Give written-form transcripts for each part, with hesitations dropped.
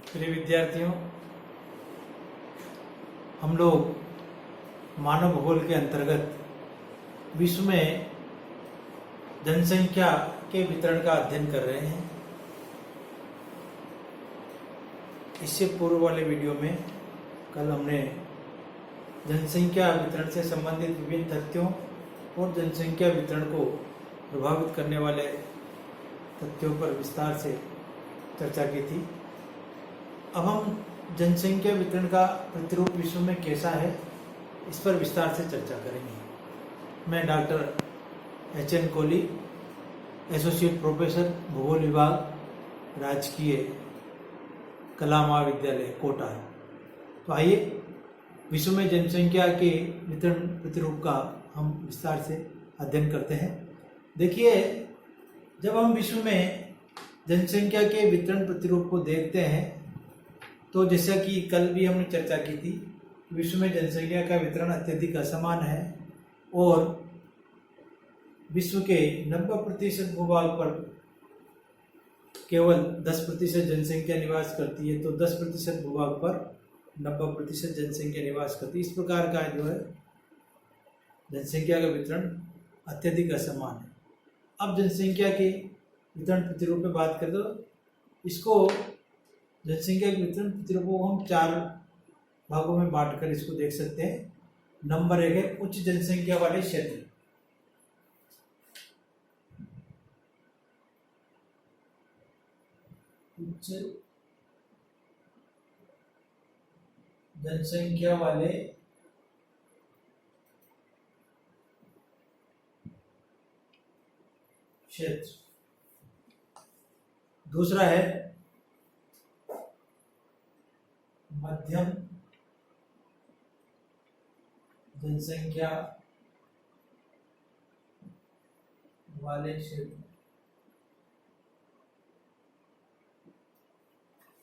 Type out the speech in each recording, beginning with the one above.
प्रिय विद्यार्थियों, हम लोग मानव भूगोल के अंतर्गत विश्व में जनसंख्या के वितरण का अध्ययन कर रहे हैं। इससे पूर्व वाले वीडियो में कल हमने जनसंख्या वितरण से संबंधित विभिन्न तथ्यों और जनसंख्या वितरण को प्रभावित करने वाले तथ्यों पर विस्तार से चर्चा की थी। अब हम जनसंख्या वितरण का प्रतिरूप विश्व में कैसा है, इस पर विस्तार से चर्चा करेंगे। मैं doctor H.N.. Kohli, associate professor भूगोल विभाग, राजकीय कला महाविद्यालय कोटा। तो आइए विश्व में जनसंख्या के वितरण प्रतिरूप का हम विस्तार से अध्ययन करते हैं। देखिए, जब हम विश्व में जनसंख्या के वितरण प्रतिरूप को देखते हैं तो जैसा कि कल भी हमने चर्चा की थी, विश्व में जनसंख्या का वितरण अत्यधिक असमान है और विश्व के 90% भूभाग पर केवल 10% जनसंख्या निवास करती है, तो 10% भूभाग पर 90% जनसंख्या निवास करती है। इस प्रकार का जो है जनसंख्या का वितरण अत्यधिक असमान है। अब जनसंख्या के वितरण प्रतिरूप में बात करें तो इसको जनसंख्या के वितरण प्रतिरूप को हम 4 भागों में बांटकर इसको देख सकते हैं। नंबर 1 है उच्च जनसंख्या वाले क्षेत्र। उच्च जनसंख्या वाले क्षेत्र। दूसरा है मध्यम जनसंख्या वाले क्षेत्र।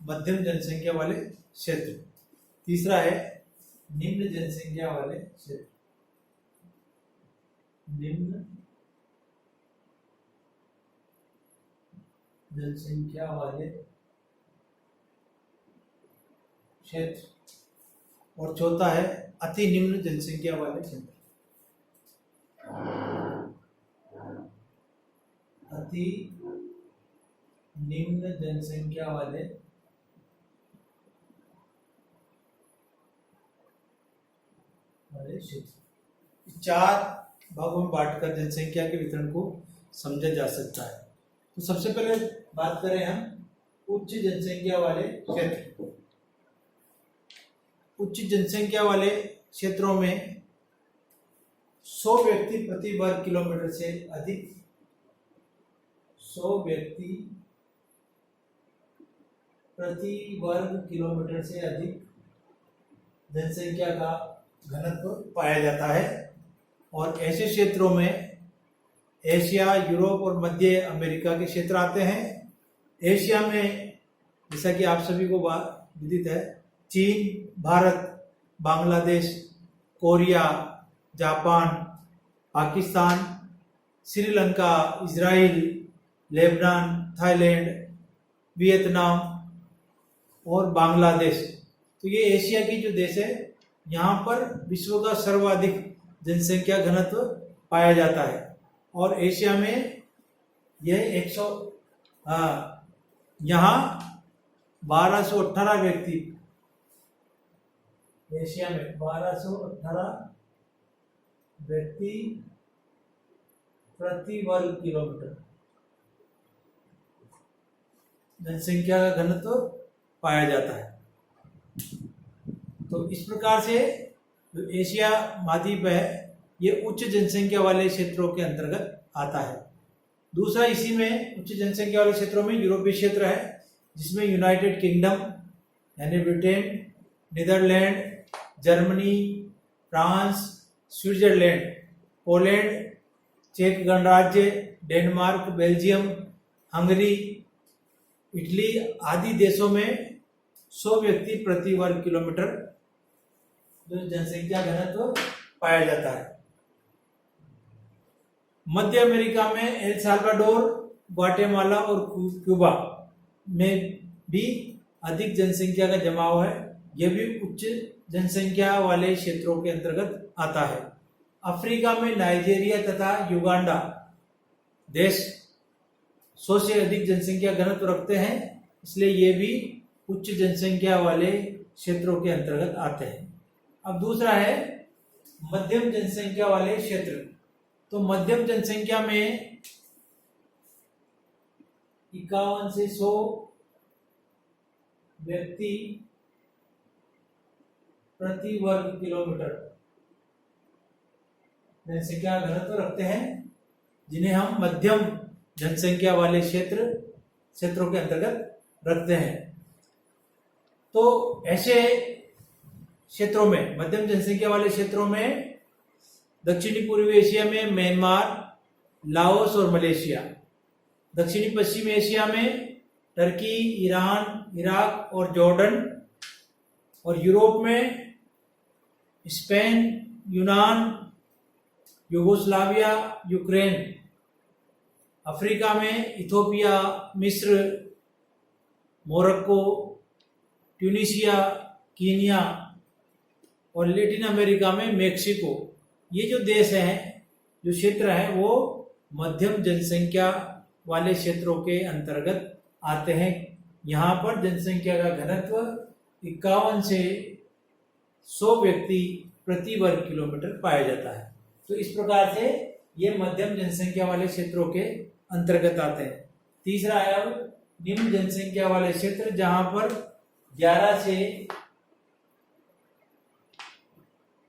मध्यम जनसंख्या वाले क्षेत्र। तीसरा है निम्न जनसंख्या वाले क्षेत्र। निम्न जनसंख्या वाले क्षेत्र। और चौथा है अति निम्न जनसंख्या वाले क्षेत्र। अति निम्न जनसंख्या वाले क्षेत्र। 4 भागों में बांटकर जनसंख्या के वितरण को समझा जा सकता है। तो सबसे पहले बात करें हम उच्च जनसंख्या वाले क्षेत्र। उच्च जनसंख्या वाले क्षेत्रों में 100 व्यक्ति प्रति वर्ग किलोमीटर से अधिक 100 व्यक्ति प्रति वर्ग किलोमीटर से अधिक जनसंख्या का घनत्व पाया जाता है। और ऐसे क्षेत्रों में एशिया, यूरोप और मध्य अमेरिका के क्षेत्र आते हैं। एशिया में जैसा कि आप सभी को विदित है, चीन, Bharat, Bangladesh, Korea, Japan, Pakistan, Sri Lanka, Israel, Lebanon, Thailand, Vietnam और बांग्लादेश। तो ये एशिया की जो देश है, यहाँ पर विश्व का सर्वाधिक जनसंख्या घनत्व पाया जाता है। और एशिया में यह 100 यहाँ 1218 व्यक्ति, एशिया में 1218 व्यक्ति प्रति वर्ग किलोमीटर जनसंख्या का घनत्व पाया जाता है। तो इस प्रकार से जो एशिया महाद्वीप है, ये उच्च जनसंख्या वाले क्षेत्रों के अंतर्गत आता है। दूसरा इसी में उच्च जनसंख्या वाले क्षेत्रों में यूरोपीय क्षेत्र है, जिसमें यूनाइटेड किंगडम यानी Britain, Netherlands, Germany, France, Switzerland, Poland, चेक गणराज्य, डेनमार्क, बेल्जियम, हंगरी, इटली आदि देशों में 100 व्यक्ति प्रति वर्ग किलोमीटर जो जनसंख्या घनत्व पाया जाता है। मध्य अमेरिका में एल साल्वाडोर, ग्वाटेमाला और क्यूबा में भी अधिक जनसंख्या का जमाव है, यह भी उच्च जनसंख्या वाले क्षेत्रों के अंतर्गत आता है। अफ्रीका में नाइजीरिया तथा युगांडा देश 100 से अधिक जनसंख्या घनत्व रखते हैं, इसलिए ये भी उच्च जनसंख्या वाले क्षेत्रों के अंतर्गत आते हैं। अब दूसरा है मध्यम जनसंख्या वाले क्षेत्र। तो मध्यम जनसंख्या में 51 से 100 व्यक्ति प्रति वर्ग किलोमीटर जनसंख्या घनत्व रखते हैं, जिन्हें हम मध्यम जनसंख्या वाले क्षेत्रों के अंतर्गत रखते हैं। तो ऐसे क्षेत्रों में, मध्यम जनसंख्या वाले क्षेत्रों में दक्षिणी पूर्वी एशिया में म्यांमार, लाओस और मलेशिया, दक्षिणी पश्चिम एशिया में टर्की, ईरान, इराक और जॉर्डन, और यूरोप में स्पेन, यूनान, यूगोस्लाविया, यूक्रेन, अफ्रीका में इथोपिया, मिस्र, मोरक्को, ट्यूनीशिया, कीनिया, और लैटिन अमेरिका में मेक्सिको। ये जो देश हैं, जो क्षेत्र हैं, वो मध्यम जनसंख्या वाले क्षेत्रों के अंतर्गत आते हैं। यहाँ पर जनसंख्या का घनत्व 51 से 100 व्यक्ति प्रति वर्ग किलोमीटर पाया जाता है। तो इस प्रकार से ये मध्यम जनसंख्या वाले क्षेत्रों के अंतर्गत आते हैं। तीसरा है अब निम्न जनसंख्या वाले क्षेत्र, जहां पर 11 से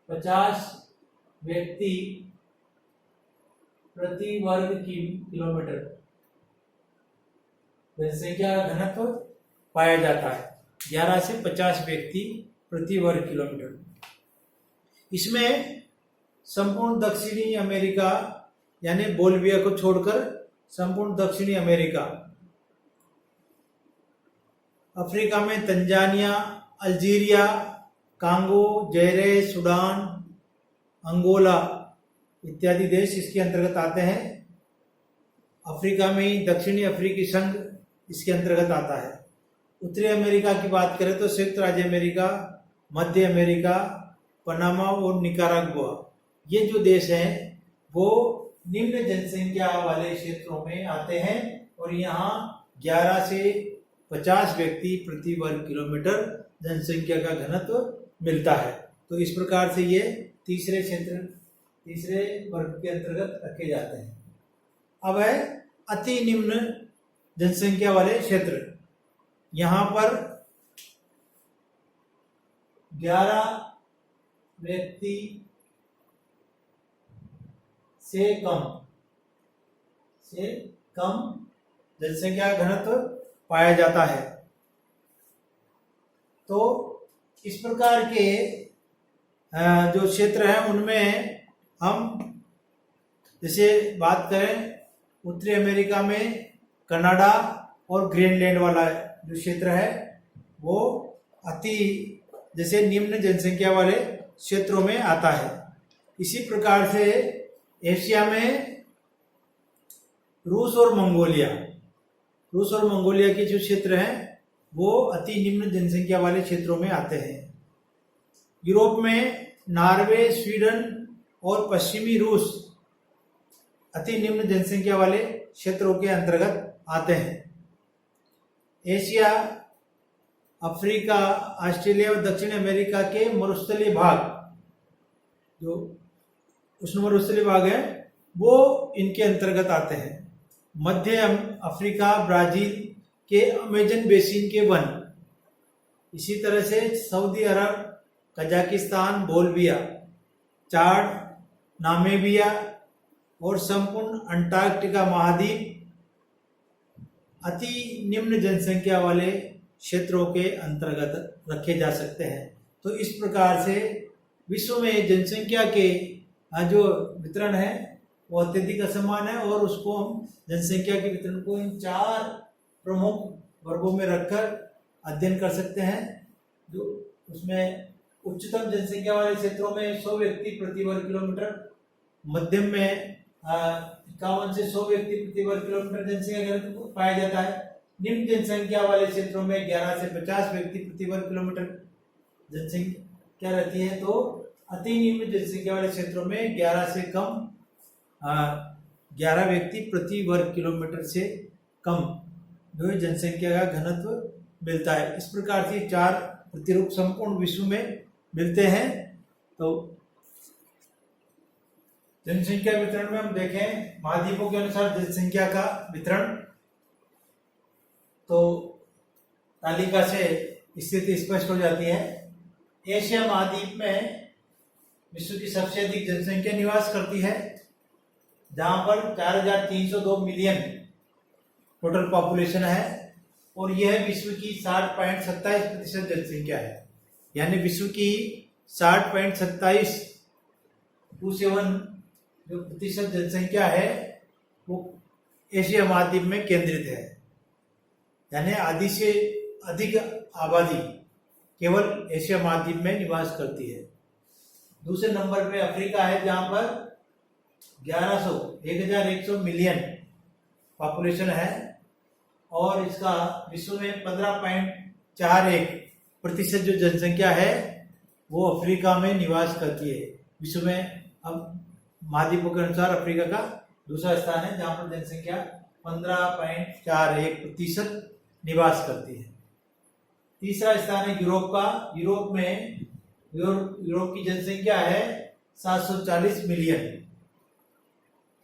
50 व्यक्ति प्रति वर्ग किलोमीटर जनसंख्या घनत्व पाया जाता है। 11 से 50 व्यक्ति प्रति वर्ग किलोमीटर। इसमें संपूर्ण दक्षिणी अमेरिका यानी बोलिविया को छोड़कर संपूर्ण दक्षिणी अमेरिका, अफ्रीका में Tanzania, Algeria, Congo, Zaire, Sudan, Angola इत्यादि देश इसके अंतर्गत आते हैं। अफ्रीका में दक्षिणी अफ्रीकी संघ इसके अंतर्गत आता है। उत्तरी अमेरिका की बात करें तो संयुक्त राज्य अमेरिका, मध्य अमेरिका, पनामा और निकारागुआ, ये जो देश हैं वो निम्न जनसंख्या वाले क्षेत्रों में आते हैं, और यहाँ 11 से 50 व्यक्ति प्रति वर्ग किलोमीटर जनसंख्या का घनत्व मिलता है। तो इस प्रकार से ये तीसरे वर्ग के अंतर्गत रखे जाते हैं। अब है अति निम्न जनसंख्या वाले क्षेत्र। यहाँ पर 11 व्यक्ति से कम जनसंख्या घनत्व पाया जाता है। तो इस प्रकार के जो क्षेत्र हैं उनमें हम जैसे बात करें, उत्तरी अमेरिका में कनाडा और ग्रीनलैंड वाला जो क्षेत्र है वो अति जैसे निम्न जनसंख्या वाले क्षेत्रों में आता है। इसी प्रकार से एशिया में रूस और मंगोलिया के जो क्षेत्र हैं वो अति निम्न जनसंख्या वाले क्षेत्रों में आते हैं। यूरोप में नॉर्वे, स्वीडन और पश्चिमी रूस अति निम्न जनसंख्या वाले क्षेत्रों के अंतर्गत आते हैं। एशिया, अफ्रीका, ऑस्ट्रेलिया और दक्षिण अमेरिका के मरुस्थलीय भाग, जो उष्ण मरुस्थलीय भाग है, वो इनके अंतर्गत आते हैं। मध्य अफ्रीका, ब्राजील के अमेजन बेसिन के वन, इसी तरह से सऊदी अरब, कजाकिस्तान, बोलिविया, चाड, नामीबिया और संपूर्ण अंटार्कटिका महाद्वीप अति निम्न जनसंख्या वाले क्षेत्रों के अंतर्गत रखे जा सकते हैं। तो इस प्रकार से विश्व में जनसंख्या के जो वितरण है वो अत्यधिक असमान है, और उसको हम जनसंख्या के वितरण को इन 4 प्रमुख वर्गों में रखकर अध्ययन कर सकते हैं। जो उसमें उच्चतम जनसंख्या वाले क्षेत्रों में 100 व्यक्ति प्रति वर्ग किलोमीटर, मध्यम में 51 से 100 व्यक्ति प्रति वर्ग किलोमीटर जनसंख्या पाया जाता है, निम्न जनसंख्या वाले क्षेत्रों में 11 से 50 व्यक्ति प्रति वर्ग किलोमीटर जनसंख्या रहती है, तो अति निम्न जनसंख्या वाले क्षेत्रों में 11 से कम 11 व्यक्ति प्रति वर्ग किलोमीटर से कम जो है जनसंख्या का घनत्व मिलता है। इस प्रकार से 4 प्रतिरूप संपूर्ण विश्व में मिलते हैं। तो जनसंख्या वितरण में हम देखें महाद्वीपों के अनुसार जनसंख्या का वितरण, तो तालिका से स्थिति स्पष्ट हो जाती है। एशिया महाद्वीप में विश्व की सबसे अधिक जनसंख्या निवास करती है, जहां पर 4,302 मिलियन टोटल पॉपुलेशन है, और यह विश्व की 60.27% जनसंख्या है। यानी विश्व की 60.27 जो प्रतिशत जनसंख्या है वो एशिया महाद्वीप में केंद्रित है। यानी आधी से अधिक आबादी केवल एशिया महाद्वीप में निवास करती है। दूसरे नंबर पे अफ्रीका है, जहां पर 1100 मिलियन पॉपुलेशन है, और इसका विश्व में 15.41% जो जनसंख्या है वो अफ्रीका में निवास करती है। विश्व में अब महाद्वीपों के अनुसार अफ्रीका का दूसरा स्थान है, जहां पर जनसंख्या 15.41% निवास करती है। तीसरा स्थान है यूरोप का। यूरोप की जनसंख्या है 740 मिलियन,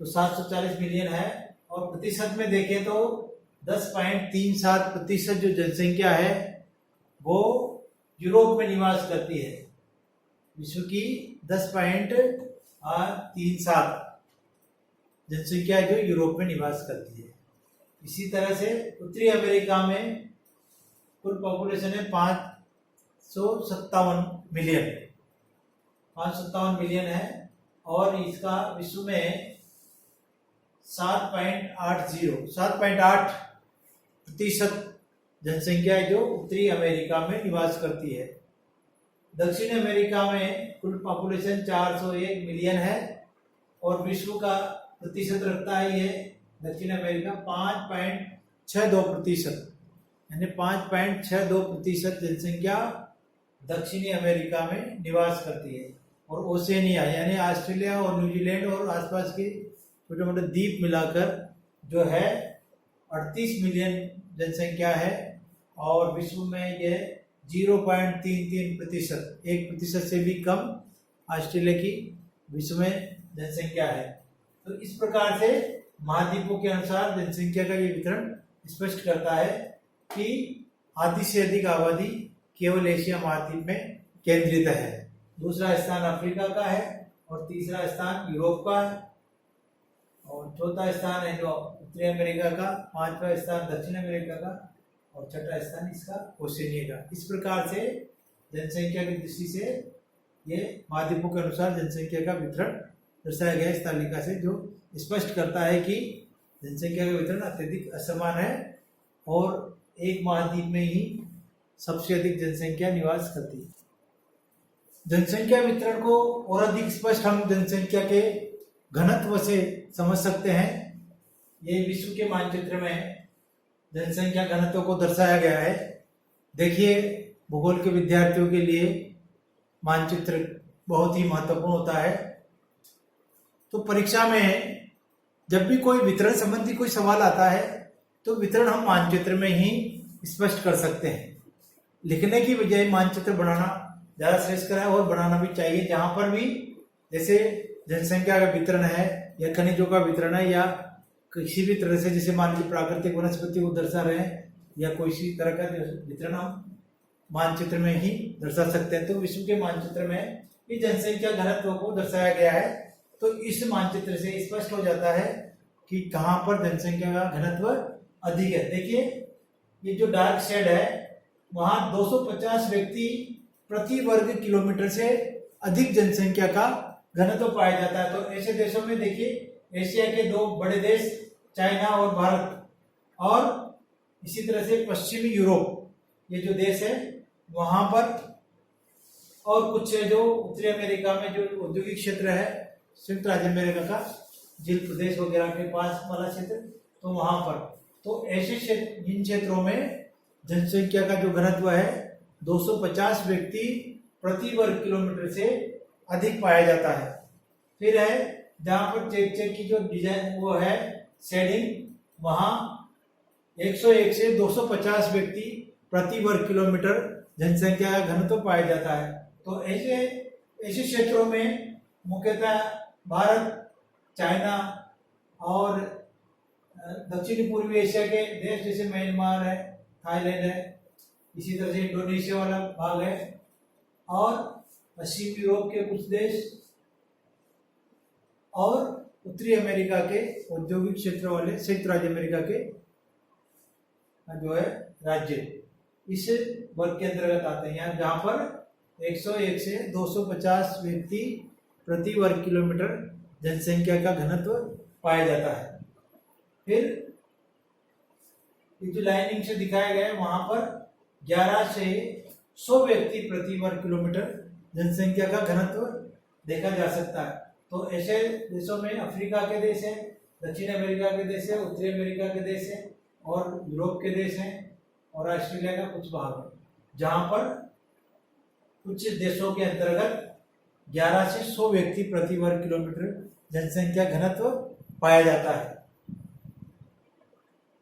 तो 740 मिलियन है, और प्रतिशत में देखें तो 10.37% जो जनसंख्या है वो यूरोप में निवास करती है। विश्व की 10.37 जनसंख्या जो यूरोप में निवास करती है। इसी तरह से उत्तरी अमेरिका में कुल पॉपुलेशन है 557 मिलियन है, और इसका विश्व में 7.8% जनसंख्या जो उत्तरी अमेरिका में निवास करती है। दक्षिण अमेरिका में कुल पॉपुलेशन 401 मिलियन है, और विश्व का प्रतिशत रखता है ये दक्षिण अमेरिका 5.62%, यानी 5.62% जनसंख्या दक्षिणी अमेरिका में निवास करती है। और ओसेनिया यानी ऑस्ट्रेलिया और न्यूजीलैंड और आसपास के छोटे मोटे द्वीप मिलाकर जो है 38 मिलियन जनसंख्या है, और विश्व में ये 0.33%, 1% से भी कम ऑस्ट्रेलिया की विश्व में जनसंख्या है। तो इस प्रकार से महाद्वीपों के अनुसार जनसंख्या का ये वितरण स्पष्ट करता है कि आधी से अधिक आबादी केवल एशिया महाद्वीप में केंद्रित है। दूसरा स्थान अफ्रीका का है, और तीसरा स्थान यूरोप का है, और चौथा स्थान है जो उत्तरी अमेरिका का, पांचवा स्थान दक्षिण अमेरिका का, और छठा स्थान इसका ओशिनिया का। इस प्रकार से जनसंख्या की दृष्टि से ये महाद्वीपों के अनुसार जनसंख्या का वितरण दर्शाया गया इस तालिका से, जो स्पष्ट करता है कि जनसंख्या का वितरण अत्यधिक असमान है, और एक महाद्वीप में ही सबसे अधिक जनसंख्या निवास करती है। जनसंख्या वितरण को और अधिक स्पष्ट हम जनसंख्या के घनत्व से समझ सकते हैं। ये विश्व के मानचित्र में जनसंख्या घनत्व को दर्शाया गया है। देखिए, भूगोल के विद्यार्थियों के लिए मानचित्र बहुत ही महत्वपूर्ण होता है। तो परीक्षा में जब भी कोई वितरण संबंधी कोई सवाल आता है तो वितरण हम मानचित्र में ही स्पष्ट कर सकते हैं। लिखने की बजाय मानचित्र बनाना ज्यादा श्रेष्ठ है, और बनाना भी चाहिए। जहां पर भी जैसे जनसंख्या का वितरण है, या खनिजों का वितरण है, या किसी भी तरह से जैसे मान लीजिए प्राकृतिक वनस्पति को दर्शा रहे हैं, या कोई सी तरह का वितरण हम मानचित्र में ही दर्शा सकते हैं। तो विश्व के मानचित्र में इस जनसंख्या घनत्व को दर्शाया गया है। तो इस मानचित्र से स्पष्ट हो जाता है कि कहां पर जनसंख्या का घनत्व अधिक है। देखिए, ये जो डार्क शेड है वहां 250 व्यक्ति प्रति वर्ग किलोमीटर से अधिक जनसंख्या का घनत्व पाया जाता है। तो ऐसे देशों में देखिए, एशिया के 2 बड़े देश चाइना और भारत, और इसी तरह से पश्चिमी यूरोप, ये जो देश है वहां पर, और कुछ जो उत्तरी अमेरिका में जो औद्योगिक क्षेत्र है, संयुक्त राज्य अमेरिका का झील प्रदेश वगैरह के पास वाला क्षेत्र, तो वहां पर तो ऐसे जिन क्षेत्रों में जनसंख्या का जो घनत्व है 250 व्यक्ति प्रति वर्ग किलोमीटर से अधिक पाया जाता है। फिर है जहां पर चेक की जो डिजाइन वो है शेडिंग, वहां 101 से 250 व्यक्ति प्रति वर्ग किलोमीटर जनसंख्या का घनत्व पाया जाता है। तो ऐसे क्षेत्रों में मुख्यतः भारत, चाइना और दक्षिणी पूर्वी एशिया के देश जैसे म्यांमार है, थाईलैंड है, इसी तरह से इंडोनेशिया वाला भाग है, और पश्चिमी यूरोप के कुछ देश और उत्तरी अमेरिका के औद्योगिक क्षेत्र वाले संयुक्त राज्य अमेरिका के जो है राज्य इस वर्ग के अंतर्गत आते हैं। यहाँ जहाँ पर 101 से 250 व्यक्ति प्रति वर्ग किलोमीटर जनसंख्या का घनत्व पाया जाता है। फिर जो लाइनिंग से दिखाया गया है वहां पर 11 से 100 व्यक्ति प्रति वर्ग किलोमीटर जनसंख्या का घनत्व देखा जा सकता है। तो ऐसे देशों में अफ्रीका के देश है, दक्षिण अमेरिका के देश है, उत्तरी अमेरिका के देश है और यूरोप के देश हैं और ऑस्ट्रेलिया का कुछ भाग है, जहां पर कुछ देशों के अंतर्गत 11 से 100 व्यक्ति प्रति वर्ग किलोमीटर जनसंख्या घनत्व पाया जाता है।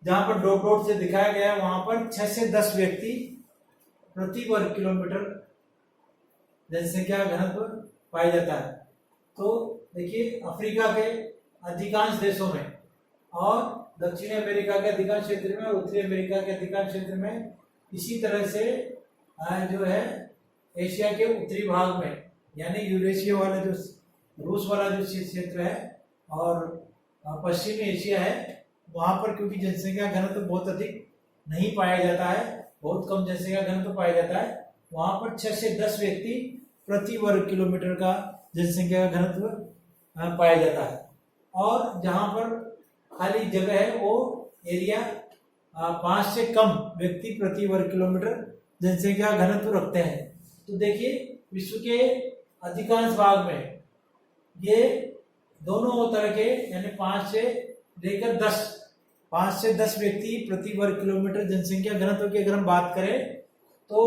जहां पर डॉट डॉट से दिखाया गया है वहां पर 6 से 10 व्यक्ति प्रति वर्ग किलोमीटर जनसंख्या घनत्व पाया जाता है। तो देखिए अफ्रीका के अधिकांश देशों में और दक्षिणी अमेरिका के अधिकांश क्षेत्र में और उत्तरी अमेरिका के अधिकांश क्षेत्र में, इसी तरह से जो है एशिया के उत्तरी भाग में यानी यूरेशिया वाला जो रूस वाला जो क्षेत्र है और पश्चिमी एशिया है, वहां पर क्योंकि जनसंख्या घनत्व बहुत अधिक नहीं पाया जाता है, बहुत कम जनसंख्या घनत्व पाया जाता है, वहां पर 6 से 10 व्यक्ति प्रति वर्ग किलोमीटर का जनसंख्या का घनत्व पाया जाता है। और जहां पर खाली जगह है वो एरिया 5 से कम व्यक्ति प्रति वर्ग किलोमीटर जनसंख्या घनत्व रखते हैं। तो देखिए विश्व के अधिकांश भाग में ये दोनों तरह के यानी 5 से लेकर 10 व्यक्ति प्रति वर्ग किलोमीटर जनसंख्या घनत्व की अगर हम बात करें तो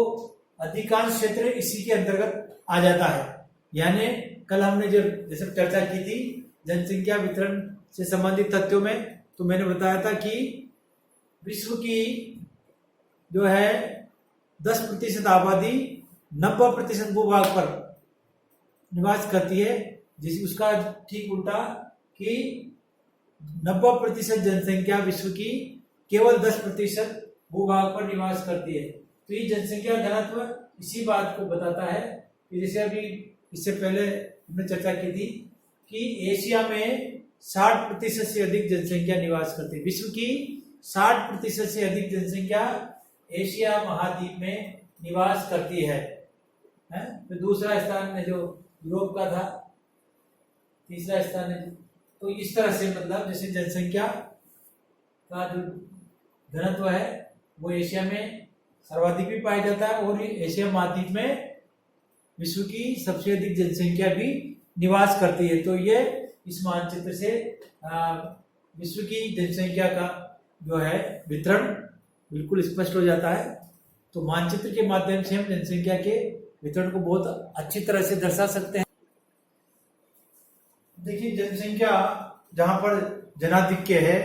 अधिकांश क्षेत्र इसी के अंतर्गत आ जाता है। यानी कल हमने जो जैसे चर्चा की थी जनसंख्या वितरण से संबंधित तथ्यों में, तो मैंने बताया था कि विश्व की जो है 10% आबादी 90% भूभाग पर निवास करती है, जिस उसका ठीक उल्टा कि 90% जनसंख्या विश्व की केवल 10% भूभाग पर निवास करती है। तो ये जनसंख्या घनत्व इसी बात को बताता है कि जैसे अभी इससे पहले हमने चर्चा की थी कि एशिया में 60% से अधिक जनसंख्या निवास करती है। विश्व की 60% से अधिक जनसंख्या एशिया महाद्वीप में निवास करती है। तो दूसरा स्थान में जो यूरोप का था, तीसरा स्थान है। तो इस तरह से मतलब जैसे जनसंख्या का जो घनत्व है वो एशिया में सर्वाधिक भी पाया जाता है और एशिया महाद्वीप में विश्व की सबसे अधिक जनसंख्या भी निवास करती है। तो ये इस मानचित्र से विश्व की जनसंख्या का जो है वितरण बिल्कुल स्पष्ट हो जाता है। तो मानचित्र के माध्यम से हम जनसंख्या के वितरण को बहुत अच्छी तरह से दर्शा सकते हैं। देखिए जनसंख्या जहां पर जनाधिक्य है,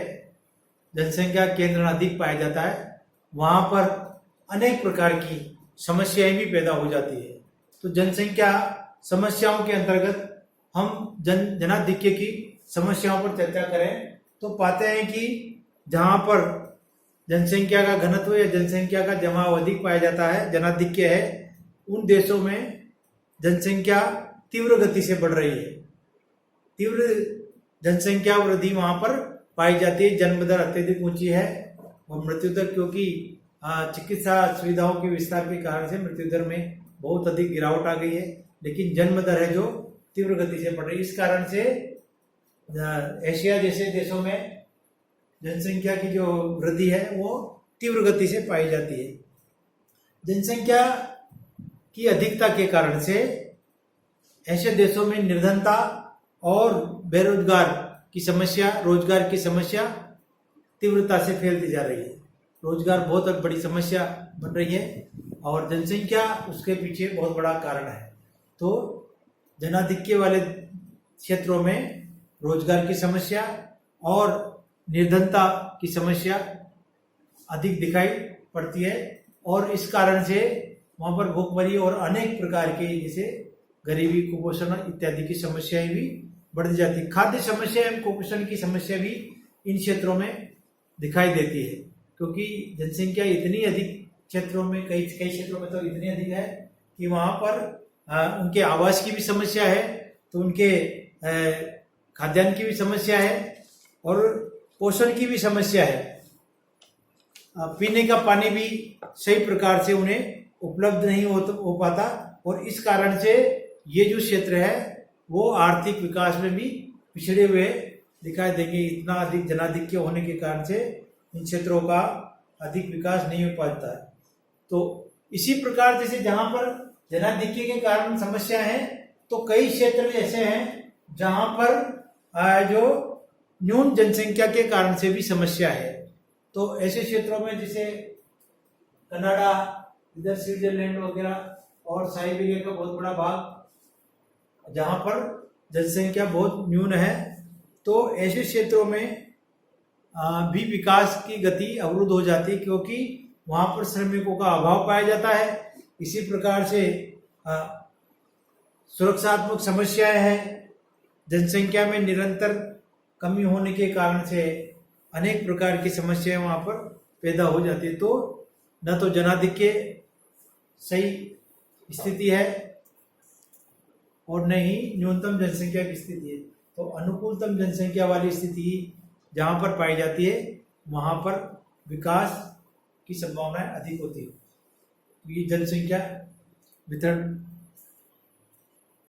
जनसंख्या केंद्र अधिक पाया जाता है, वहां पर अनेक प्रकार की समस्याएं भी पैदा हो जाती है। तो जनसंख्या समस्याओं के अंतर्गत हम जनाधिक्य की समस्याओं पर चर्चा करें तो पाते हैं कि जहां पर जनसंख्या का घनत्व या जनसंख्या का जमाव अधिक पाया जाता है, जनाधिक्य है, उन देशों में जनसंख्या तीव्र गति से बढ़ रही है। तीव्र जनसंख्या वृद्धि वहां पर पाई जाती है। जन्म दर अत्यधिक ऊंची है और मृत्यु दर, क्योंकि चिकित्सा सुविधाओं के विस्तार के कारण से मृत्यु दर में बहुत अधिक गिरावट आ गई है, लेकिन जन्म दर है जो तीव्र गति से बढ़ रही है। इस कारण से एशिया जैसे देशों में जनसंख्या की जो वृद्धि है वो तीव्र गति से पाई जाती है। जनसंख्या की अधिकता के कारण से ऐसे देशों में निर्धनता और बेरोजगार की समस्या, रोजगार की समस्या तीव्रता से फैलती जा रही है। रोजगार बहुत बड़ी समस्या बन रही है और जनसंख्या उसके पीछे बहुत बड़ा कारण है। तो जनाधिक्य वाले क्षेत्रों में रोजगार की समस्या और निर्धनता की समस्या अधिक दिखाई पड़ती है और इस कारण से वहां पर भूखमरी और अनेक प्रकार के जैसे गरीबी, कुपोषण इत्यादि की समस्याएं भी बढ़ जाती है। खाद्य समस्या एवं कुपोषण की समस्या भी इन क्षेत्रों में दिखाई देती है, क्योंकि जनसंख्या इतनी अधिक क्षेत्रों में, कई क्षेत्रों में तो इतनी अधिक है कि वहां पर उनके आवास की भी समस्या है, तो उनके खाद्यान्न की भी समस्या है और पोषण की भी समस्या है। पीने का पानी भी सही प्रकार से उन्हें उपलब्ध नहीं हो पाता और इस कारण से ये जो क्षेत्र है वो आर्थिक विकास में भी पिछड़े हुए दिखाई देंगे। इतना अधिक जनाधिक्य होने के कारण से इन क्षेत्रों का अधिक विकास नहीं हो पाता है। तो इसी प्रकार जैसे जहां पर जनाधिक्य के कारण समस्या है, तो कई क्षेत्र ऐसे हैं जहां पर जो न्यून जनसंख्या के कारण से भी समस्या है। तो ऐसे क्षेत्रों में जैसे कनाडा, इधर स्विट्जरलैंड वगैरह और साइबेरिया का बहुत बड़ा भाग जहां पर जनसंख्या बहुत न्यून है, तो ऐसे क्षेत्रों में भी विकास की गति अवरुद्ध हो जाती है, क्योंकि वहां पर श्रमिकों का अभाव पाया जाता है। इसी प्रकार से सुरक्षात्मक समस्याएं हैं, जनसंख्या में निरंतर कमी होने के कारण से अनेक प्रकार की समस्याएं वहां पर पैदा हो जाती है। तो न तो जनाधिक्य सही स्थिति है और न ही न्यूनतम जनसंख्या की स्थिति है। तो अनुकूलतम जनसंख्या वाली स्थिति जहां पर पाई जाती है वहां पर विकास की संभावनाएं अधिक होती है। ये जनसंख्या वितरण